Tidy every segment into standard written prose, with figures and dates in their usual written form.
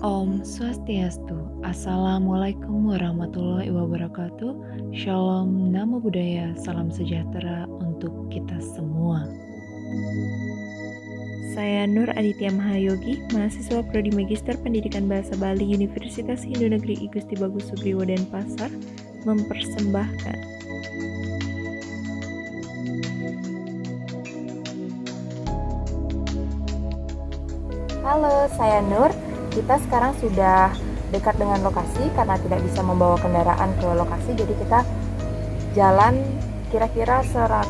Om Swastiastu. Assalamualaikum warahmatullahi wabarakatuh. Shalom, namo buddhaya, salam sejahtera untuk kita semua. Saya Nur Aditya Mahayogi, mahasiswa Prodi Magister Pendidikan Bahasa Bali Universitas Hindu Negeri I Gusti Bagus Sugriwo Denpasar, mempersembahkan Halo, saya Nur. Kita sekarang sudah dekat dengan lokasi karena tidak bisa membawa kendaraan ke lokasi, jadi kita jalan kira-kira 100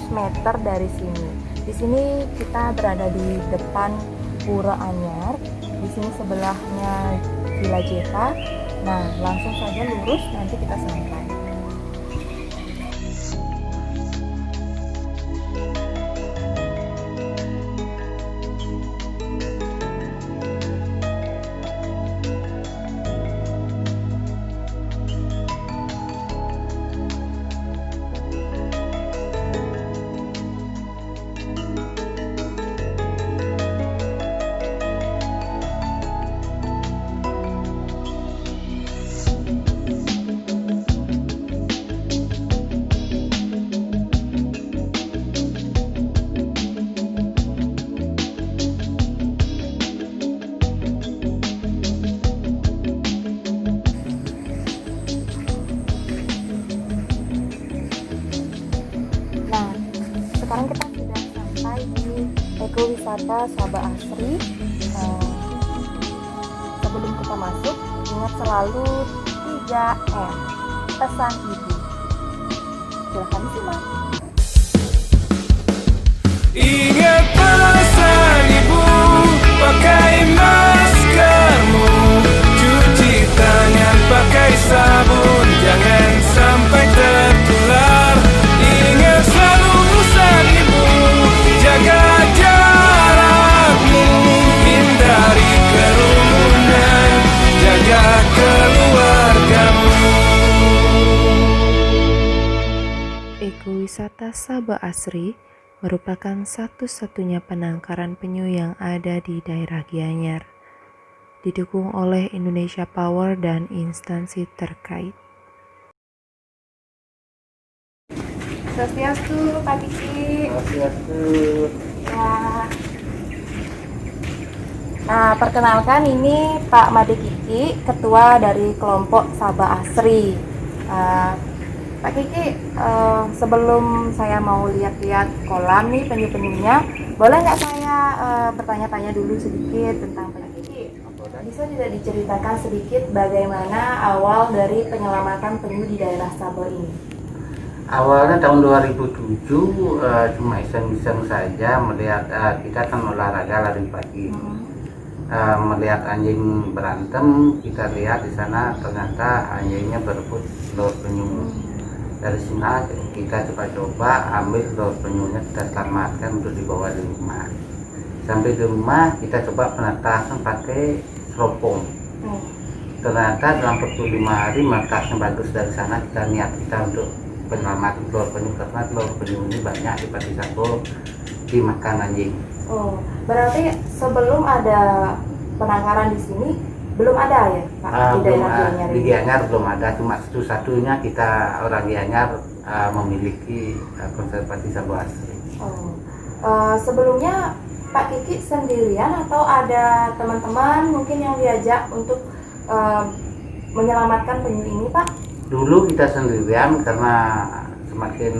meter dari sini. Di sini kita berada di depan Pura Anyar. Di sini sebelahnya Villa Jeva. Nah, langsung saja lurus, nanti kita sampai. Nah, sekarang kita sudah sampai di ekowisata Sabah Asri. Sebelum kita masuk, ingat selalu 3M, pesan ibu. Silahkan disimak. Ingat pesan ibu, pakai maskermu, cuci tangan pakai sabun, jangan sampai tertular. Ingat selalu pesan ibu, jaga jarakmu, hindari kerumunan, jaga keluargamu. Ekowisata Sabah Asri merupakan satu-satunya penangkaran penyu yang ada di daerah Gianyar, didukung oleh Indonesia Power dan instansi terkait. Swastiastu, Pak Kiki. Ya. Nah, perkenalkan ini Pak Made Kiki, ketua dari kelompok Sabah Asri. Pak Kiki, sebelum saya mau lihat-lihat kolam nih penyu-penyunya, boleh nggak saya bertanya-tanya dulu sedikit tentang Pak Kiki? Bisa tidak diceritakan sedikit bagaimana awal dari penyelamatan penyu di daerah Sabah ini? Awalnya tahun 2007 cuma iseng-iseng saja melihat kita kan olahraga lari pagi. Melihat anjing berantem, kita lihat di sana ternyata anjingnya berebut telur penyu. Dari sana kita coba-coba ambil telur penyunya, kita selamatkan untuk dibawa di rumah. Sampai di rumah kita coba penetasan pakai teropong. Ternyata dalam waktu 5 hari menetasnya bagus. Dari sana kita niat kita untuk penyelamatan telur penyu, karena telur penyu ini banyak di Patisabo dimakan anjing. Oh, berarti sebelum ada penangkaran di sini belum ada ya, Pak? Di daerah Gianyar Di ini? Gianyar belum ada, cuma satu-satunya kita orang Gianyar memiliki konservasi Sabah Asri. Sebelumnya Pak Kiki sendirian atau ada teman-teman mungkin yang diajak untuk menyelamatkan penyu ini, Pak? Dulu kita sendirian karena semakin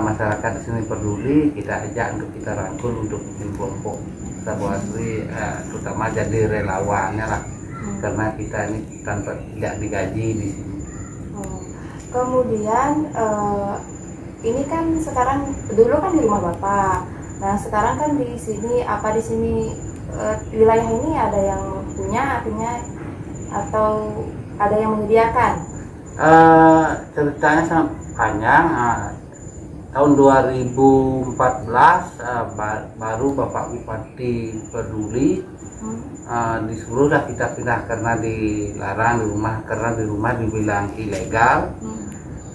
masyarakat di sini peduli, kita ajak untuk kita rangkul untuk bikin kelompok Sabah Asri, terutama jadi relawannya lah. Karena kita ini tanpa tidak digaji di sini. Kemudian ini kan sekarang, dulu kan di rumah Bapak. Nah, sekarang kan di sini, apa di sini wilayah ini ada yang punya artinya atau ada yang menyediakan? Ceritanya sangat panjang. Tahun 2014 baru Bapak Bupati peduli, disuruh dah kita pindah karena dilarang di rumah, karena di rumah dibilang ilegal.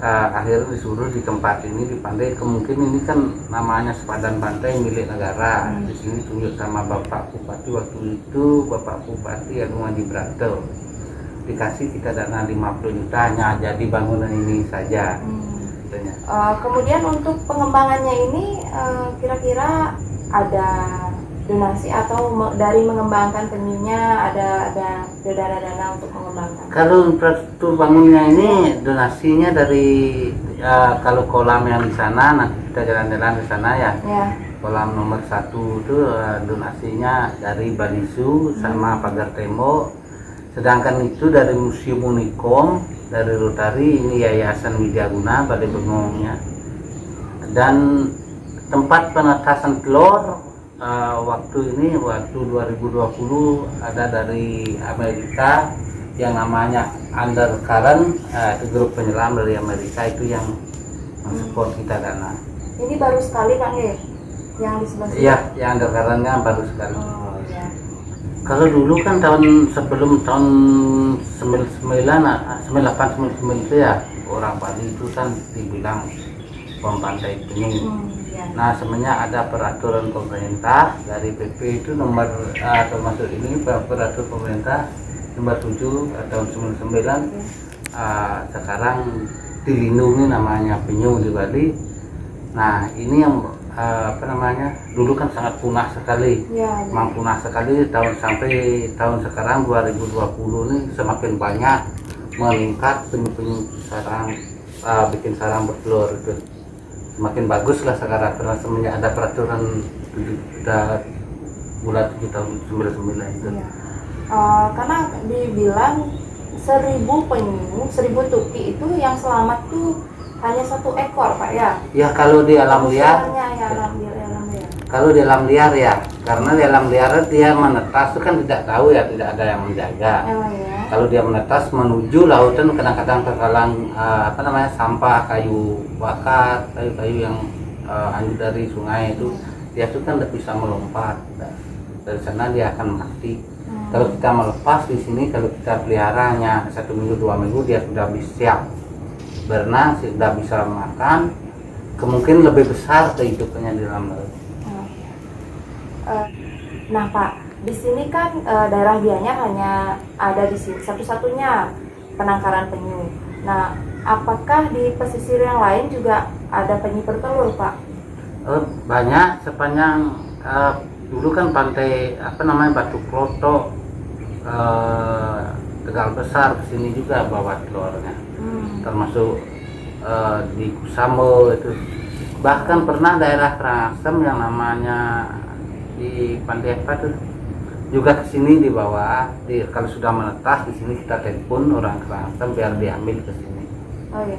akhirnya disuruh di tempat ini di pantai. Kemungkinan ini kan namanya sepadan pantai milik negara. Di sini tunjuk sama Bapak Bupati waktu itu, Bapak Bupati Agung Haji Branto. Dikasih kita dana 50 juta hanya jadi bangunan ini saja. Katanya. Kemudian untuk pengembangannya ini kira-kira ada donasi atau dari mengembangkan penyunya ada dana untuk mengembangkan? Kalau infrastruktur bangunnya ini donasinya dari kalau kolam yang di sana nanti kita jalan-jalan di sana ya. Ya. Kolam nomor 1 itu donasinya dari Balisu sama pagar tembok. Sedangkan itu dari Museum Unikom, dari Rotary, ini Yayasan Widyaguna Balai Bengongnya. Dan tempat penetasan telur waktu 2020 ada dari Amerika yang namanya Undercurrent, itu grup penyelam dari Amerika itu yang support kita dana. Ini baru sekali Pak ya? Yang di sebelah sini? Iya, yang Undercurrent-nya baru sekali. Oh ya. Kalau dulu kan sebelum tahun 98 99 itu ya orang Bali itu kan dibilang bom pantai penyu. Ya. Nah sebenarnya ada peraturan pemerintah dari PP itu nomor termasuk ini peraturan pemerintah nomor 7 tahun 99 sekarang dilindungi namanya penyu di Bali. Nah ini yang dulu kan sangat punah sekali, Ya. memang punah sekali sampai tahun sekarang 2020 ini semakin banyak meningkat penyu-penyu sarang bikin sarang bertelur itu. Semakin bagus lah sekarang karena semenjak ada peraturan bulan 7 tahun 99 itu. Ya. Karena dibilang 1000 penyu, 1000 tuki itu yang selamat tuh hanya 1 ekor Pak ya? Ya kalau di alam liar, Besarnya ya alam liar. kalau di alam liar ya, karena di alam liar dia menetas itu kan tidak tahu ya, tidak ada yang menjaga. Oh ya. Kalau dia menetas menuju lautan kadang-kadang terhalang sampah, kayu bakar, kayu-kayu yang hanyut dari sungai itu, dia itu kan tidak bisa melompat. Dari sana dia akan mati. Kalau kita melepas di sini, kalau kita pelihara hanya 1 minggu 2 minggu dia sudah bisa siap berenang, sudah bisa makan, kemungkinan lebih besar kehidupannya di dalam laut. Nah Pak, di sini kan daerah Gianyar hanya ada di sini satu-satunya penangkaran penyu. Nah, apakah di pesisir yang lain juga ada penyu bertelur Pak? Banyak sepanjang dulu kan pantai Batu Kloto, Tegal Besar kesini juga bawa telurnya. Termasuk di Kusamo itu, bahkan pernah daerah Karangasem yang namanya di pantai apa tuh juga kesini dibawa. Kalau sudah menetas di sini kita telepon orang Karangasem biar diambil ke sini. Oh iya.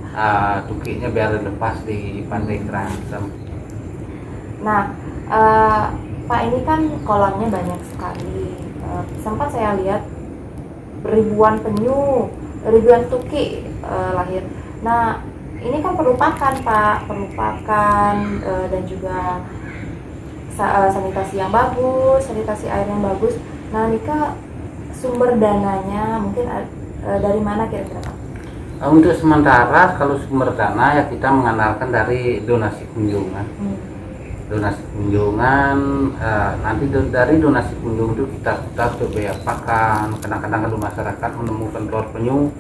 Tukinya biar dilepas di pantai Karangasem. Nah, Pak ini kan kolamnya banyak sekali. Sempat saya lihat ribuan penyu, ribuan tuki lahir. Nah, ini kan perlu pakan Pak, dan juga sanitasi yang bagus, sanitasi air yang bagus. Nah, Nika sumber dananya mungkin dari mana kira-kira Pak? Untuk sementara kalau sumber dana ya kita mengandalkan dari donasi kunjungan. Donasi kunjungan, nanti dari donasi kunjung itu kita untuk biaya pakan. Kadang-kadang kalau masyarakat menemukan telur penyu,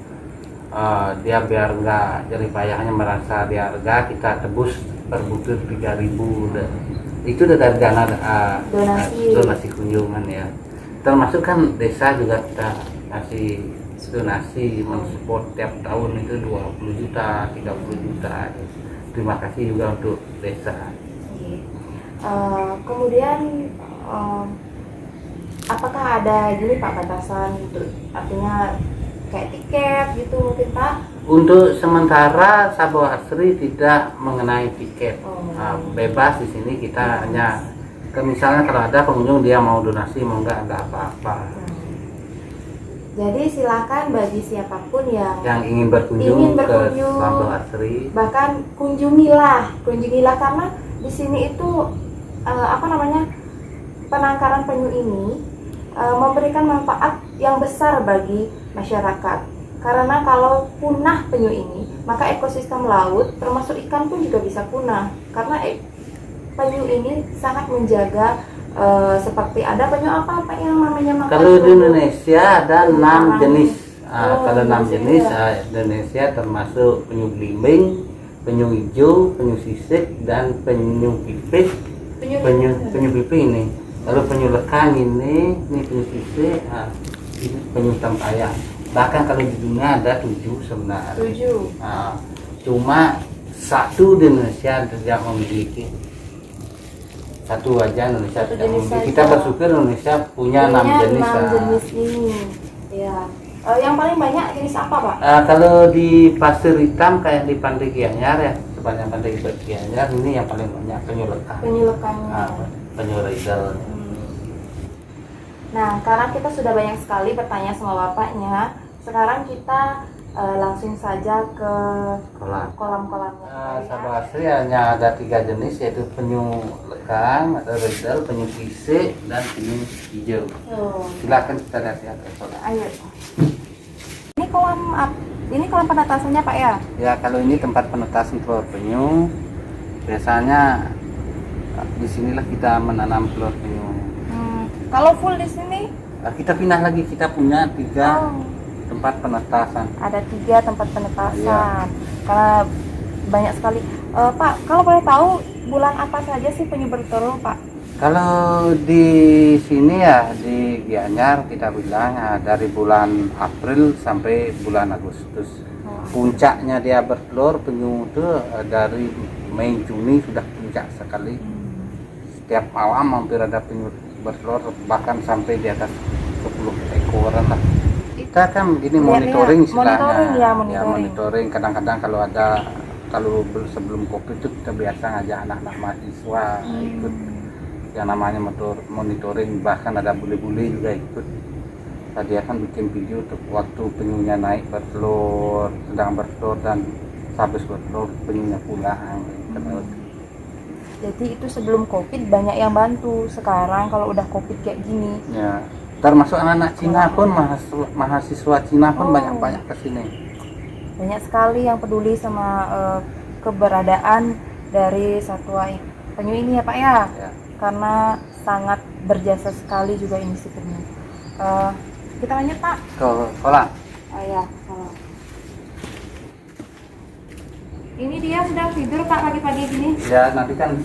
dia biar nggak jadi payahnya merasa di harga, kita tebus per butir 3.000. Itu dari dana donasi kunjungan ya. Termasuk kan desa juga kita kasih donasi mensupport tiap tahun itu 20 juta, 30 juta. Terima kasih juga untuk desa. Kemudian apakah ada gini Pak batasan gitu, artinya kayak tiket gitu mungkin Pak? Untuk sementara Sabah Asri tidak mengenai tiket, bebas di sini kita hanya misalnya kalau ada pengunjung dia mau donasi mau enggak ada apa-apa. Jadi silakan bagi siapapun yang ingin berkunjung ke Sabah Asri, bahkan kunjungilah karena di sini itu penangkaran penyu ini memberikan manfaat yang besar bagi masyarakat Karena kalau punah penyu ini, maka ekosistem laut termasuk ikan pun juga bisa punah. Karena penyu ini sangat menjaga seperti ada penyu apa yang namanya makan Kalau di terumbu. Indonesia ada 6 jenis. Oh, Kalau 6 Indonesia jenis, ya. Indonesia termasuk penyu belimbing, penyu hijau, penyu sisik, dan penyu pipih. Penyu pipih ini. Lalu penyu lekang ini penyu sisik, ini penyu tampayang. Bahkan kalau di dunia ada 7 sebenarnya. 7. Cuma satu di Indonesia yang memiliki, satu aja Indonesia Satu tidak jenis memiliki. saja. Kita bersyukur Indonesia punya 6 jenis. 6 jenis ini. Ya. Yang paling banyak jenis apa, Pak? Kalau di pasir hitam kayak di Pantai Gianyar ya, sepanjang Pantai Gianyar ini yang paling banyak penyu lekang. Penyu lekangnya. Penyu riddle. Nah, karena kita sudah banyak sekali bertanya sama bapaknya, sekarang kita langsung saja ke kolam-kolamnya. Sabah Asri hanya ada 3 jenis, yaitu penyu lekang atau riddle, penyu sisik, dan penyu hijau. Silakan kita lihat. Ayo. Ini kolam penetasannya, Pak ya? Ya, kalau ini tempat penetasan telur penyu. Biasanya di sinilah kita menanam telur penyu. Kalau full di sini Kita pindah lagi, kita punya 3 tempat penetasan. ada 3 tempat penetasan. Iya. Karena banyak sekali. Pak, kalau boleh tahu bulan apa saja sih penyu bertelur, Pak? Kalau di sini ya di Gianyar kita bilang dari bulan April sampai bulan Agustus. Puncaknya dia bertelur penyu itu dari Mei Juni sudah puncak sekali. Setiap malam hampir ada penyu bertelur, bahkan sampai di atas 10 ekoran lah. Kita kan begini monitoring istilahnya. Monitoring. Kadang-kadang kalau sebelum Covid itu kita biasa ngajak anak-anak mahasiswa ikut yang namanya monitoring, bahkan ada bule-bule juga ikut. Tadi akan bikin video untuk waktu penyunya naik bertelur, sedang bertelur, dan habis bertelur penyunya pulang. Jadi itu sebelum Covid banyak yang bantu. Sekarang kalau udah Covid kayak gini, Ya, termasuk anak-anak Cina pun, mahasiswa Cina pun banyak kesini. banyak sekali yang peduli sama keberadaan dari satwa penyu ini ya, Pak ya. Ya. Karena sangat berjasa sekali juga ini si penyu. Kita lanjut, Pak. Ke kolam. Ya, ini dia sedang tidur, Pak, pagi-pagi gini. Ya, nanti kan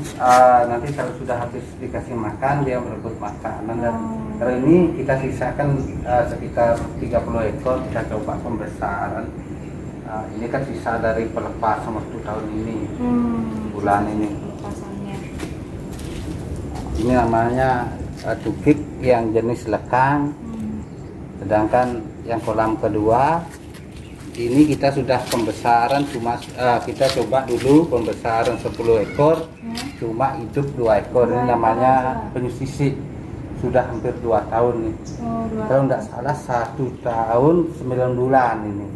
nanti kalau sudah habis dikasih makan dia berebut makanan, dan kalau ini kita sisakan sekitar 30 ekor, kita coba pembesaran. Ini kan sisa dari pelepas waktu tahun ini, bulan ini. Pelepasannya. Ini namanya tukik yang jenis lekang. Sedangkan yang kolam kedua ini kita sudah pembesaran, cuma kita coba dulu pembesaran 10 ekor, cuma hidup 2 ekor. Ini namanya penyu sisik, sudah hampir 2 tahun nih. Kalau tidak salah 1 tahun 9 bulan ini.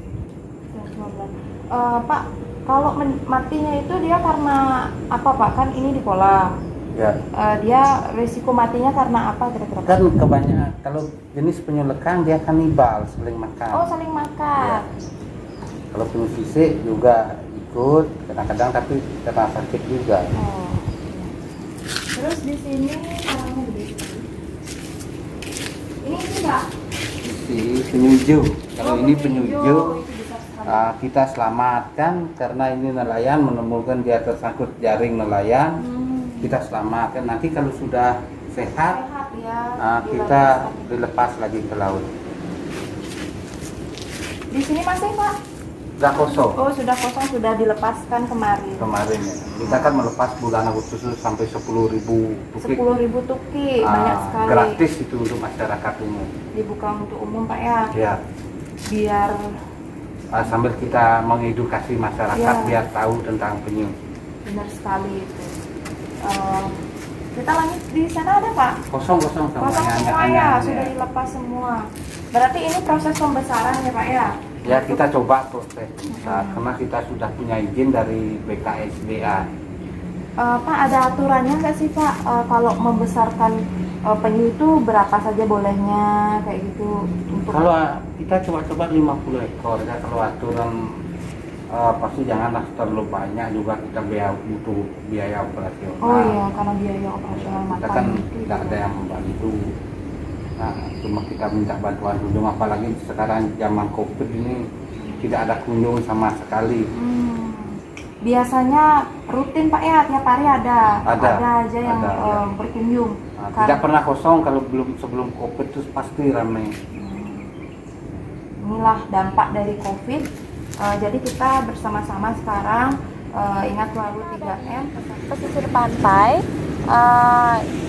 Pak, kalau matinya itu dia karena apa, Pak? Kan ini di kolam. Ya. Dia risiko matinya karena apa kira-kira? Kan kebanyakan kalau jenis penyu lekang dia kanibal, saling makan. Oh, saling makan. Kalau penyu sisik juga ikut kadang-kadang, tapi karena sakit juga. Terus di sini kolamnya gede. Ini enggak? Si penyu hijau. Kalau ini penyu hijau, itu besar sekali. kita selamatkan karena ini nelayan menemukan dia tersangkut jaring nelayan. Kita selamatkan. Nanti kalau sudah sehat, Sehat ya. kita dilepas lagi ke laut. Di sini masih, Pak? Sudah kosong Oh, sudah kosong, sudah dilepaskan kemarin. ya. Kita kan melepas bulan Agustus sampai 10.000 tukik. 10.000 tukik, banyak sekali. Gratis itu untuk masyarakat umum. Dibuka untuk umum, Pak ya. Ya. Biar Sambil kita mengedukasi masyarakat Ya. biar tahu tentang penyu. benar sekali itu. Kita lanjut di sana ada, Pak? Kosong Kosong semuanya. semua ya, sudah dilepas semua. Berarti ini proses pembesaran ya, Pak ya? Ya, kita coba proses besar karena kita sudah punya izin dari BKSDA. Pak, ada aturannya nggak sih, Pak? Kalau membesarkan penyu itu berapa saja bolehnya kayak gitu? Untuk Kalau kita coba-coba 50 ekor ya. Kalau aturan pasti janganlah terlalu banyak, juga kita butuh biaya operasional. Oh iya, karena biaya operasional Kita makan kan itu tidak ada juga. yang membantu. Nah, cuma kita minta bantuan kunjung, apalagi sekarang zaman COVID ini tidak ada kunjung sama sekali. Biasanya rutin Pak ya, tiap hari ada aja yang ada, ya. berkunjung. Nah, tidak pernah kosong kalau sebelum COVID itu pasti ramai. Inilah dampak dari COVID. Jadi kita bersama-sama sekarang ingat selalu 3M, pesisir pantai.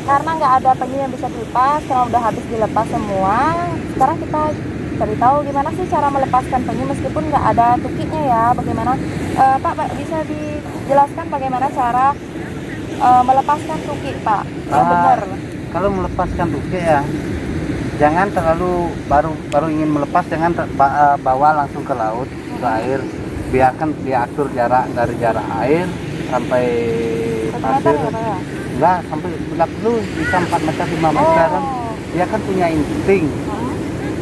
Karena nggak ada penyu yang bisa dilepas, karena udah habis dilepas semua. Sekarang kita cari tahu gimana sih cara melepaskan penyu meskipun nggak ada tukiknya ya. Bagaimana Pak bisa dijelaskan bagaimana cara melepaskan tukik Pak? Yang benar. Kalau melepaskan tukik ya, jangan terlalu baru ingin melepas, jangan bawa langsung ke laut, ke air. Biarkan dia atur jarak dari jarak air sampai 1 meter pasir. ya Pak ya? Enggak, sampai bila perlu bisa 4 meter 5 meter kan. Dia kan punya insting.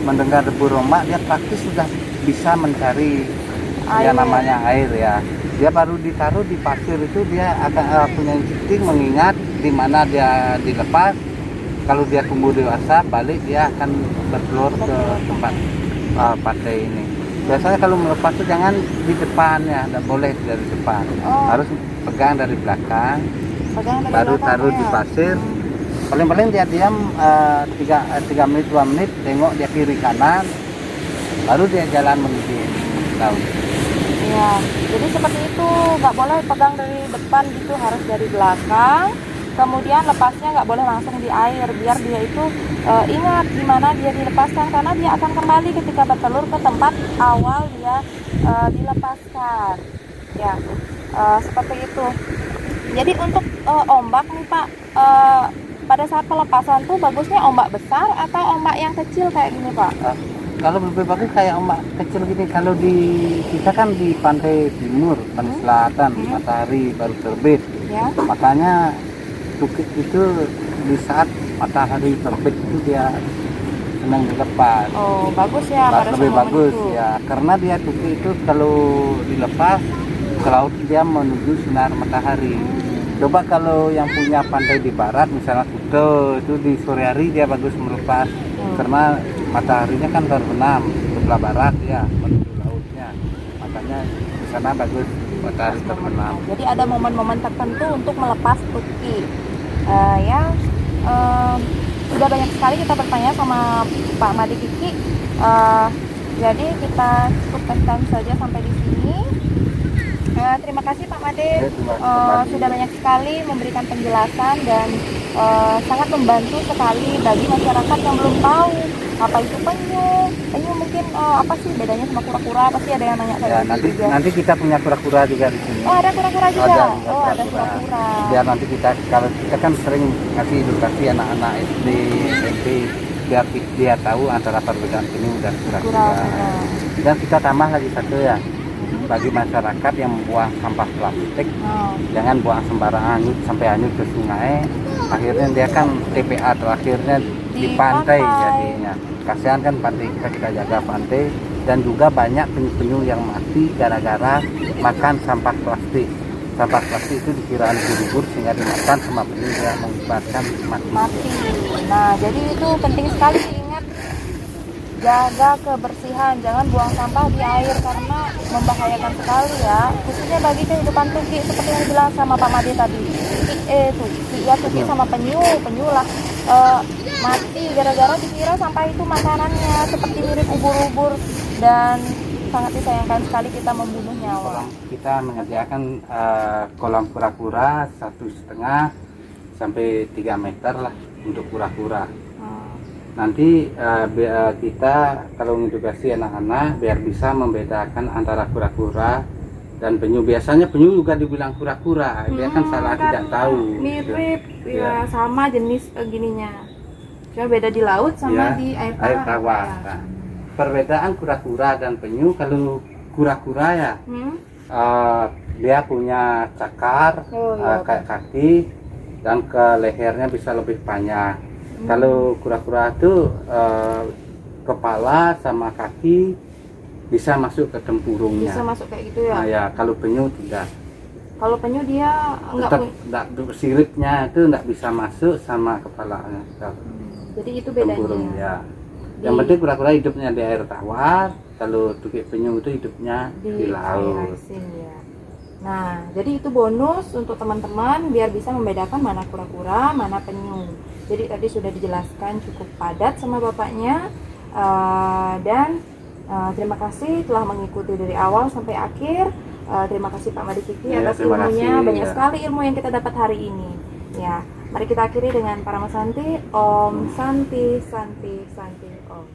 Mendengar debu romak, dia praktis sudah bisa mencari yang namanya air ya. Dia baru ditaruh di pasir itu, dia akan punya insting mengingat di mana dia dilepas. Kalau dia tumbuh dewasa, balik dia akan bertelur ke tempat pantai ini. Biasanya kalau melepas itu jangan di depan ya, tidak boleh dari depan. Harus pegang dari belakang, baru taruh di pasir. Paling-paling dia diam 3 menit 2 menit, tengok dia kiri kanan, baru dia jalan menuju laut. Iya, jadi seperti itu, nggak boleh pegang dari depan gitu, harus dari belakang. Kemudian lepasnya nggak boleh langsung di air, biar dia itu ingat di mana dia dilepaskan, karena dia akan kembali ketika bertelur ke tempat awal dia dilepaskan. Ya, seperti itu. Jadi untuk ombak nih Pak, pada saat pelepasan tuh bagusnya ombak besar atau ombak yang kecil kayak gini Pak? Kalau lebih bagus kayak ombak kecil gini. Kalau di kita kan di pantai timur, pantai selatan, matahari baru terbit. Ya. Makanya tukik itu di saat matahari terbit itu dia senang dilepas. Oh, bagus ya pada Lebih saat bagus itu. ya, karena dia tukik itu kalau dilepas ke laut dia menuju sinar matahari. Coba kalau yang punya pantai di barat, misalnya Kuta, itu di sore hari dia bagus melepas, karena mataharinya kan terbenam sebelah barat ya, menuju lautnya. Makanya di sana bagus matahari terbenam. Jadi ada momen-momen tertentu untuk melepas tukik. Sudah banyak sekali kita bertanya sama Pak Made Kiki. Jadi kita cukupkan saja sampai di sini. Terima kasih Pak Made, sudah banyak sekali memberikan penjelasan dan sangat membantu sekali bagi masyarakat yang belum tahu apa itu penyu. Penyu mungkin apa sih bedanya sama kura-kura? Pasti ada yang nanya Ya, saya juga. nanti kita punya kura-kura juga di sini. Oh, ada kura-kura juga. Ada Ada kura-kura. Biar nanti kalau kita kan sering kasih edukasi anak-anak SD, SMP, biar dia tahu antara perbedaan penyu dan kura-kura. Dan kita tambah lagi satu ya, bagi masyarakat yang membuang sampah plastik, jangan buang sembarangan sampai hanyut ke sungai. Akhirnya dia kan TPA terakhirnya di pantai jadinya. Kasihan kan pantai kita jaga pantai, dan juga banyak penyu-penyu yang mati gara-gara makan sampah plastik. Sampah plastik itu dikira ubur-ubur sehingga dimakan sama penyu yang mengakibatkan mati. Nah, jadi itu penting sekali diingat, jaga kebersihan, jangan buang sampah di air karena membahayakan sekali ya, khususnya bagi kehidupan tukik seperti yang dibilang sama Pak Made tadi. Tukik sama penyu lah mati gara-gara dikira sampah itu makanannya, seperti mirip ubur-ubur, dan sangat disayangkan sekali kita membunuh nyawa. Kita menyediakan kolam kura-kura 1,5 sampai 3 meter lah untuk kura-kura. Nanti kita kalau mengedukasi anak-anak biar bisa membedakan antara kura-kura dan penyu. Biasanya penyu juga dibilang kura-kura, dia kan salah tidak tahu. Mirip ya, sama jenis gininya. Cuma beda di laut sama di air tawar. Nah, perbedaan kura-kura dan penyu, kalau kura-kura ya dia punya cakar kayak kaki, dan ke lehernya bisa lebih panjang. Kalau kura-kura itu kepala sama kaki bisa masuk ke tempurungnya. Bisa masuk kayak gitu ya. Nah ya, kalau penyu tidak. Kalau penyu dia Tetap siripnya itu nggak bisa masuk sama kepalanya. Jadi itu bedanya. Tempurung ya. Yang penting kura-kura hidupnya di air tawar. Kalau tukik penyu itu hidupnya di laut. air asin ya. Nah, jadi itu bonus untuk teman-teman biar bisa membedakan mana kura-kura, mana penyu. Jadi tadi sudah dijelaskan cukup padat sama bapaknya. Dan terima kasih telah mengikuti dari awal sampai akhir. Terima kasih Pak Made Kiki Ya, atas terima ilmunya. kasih, Banyak ya. sekali ilmu yang kita dapat hari ini. Ya, mari kita akhiri dengan Parama Santi. Om Santi Santi Santi Om.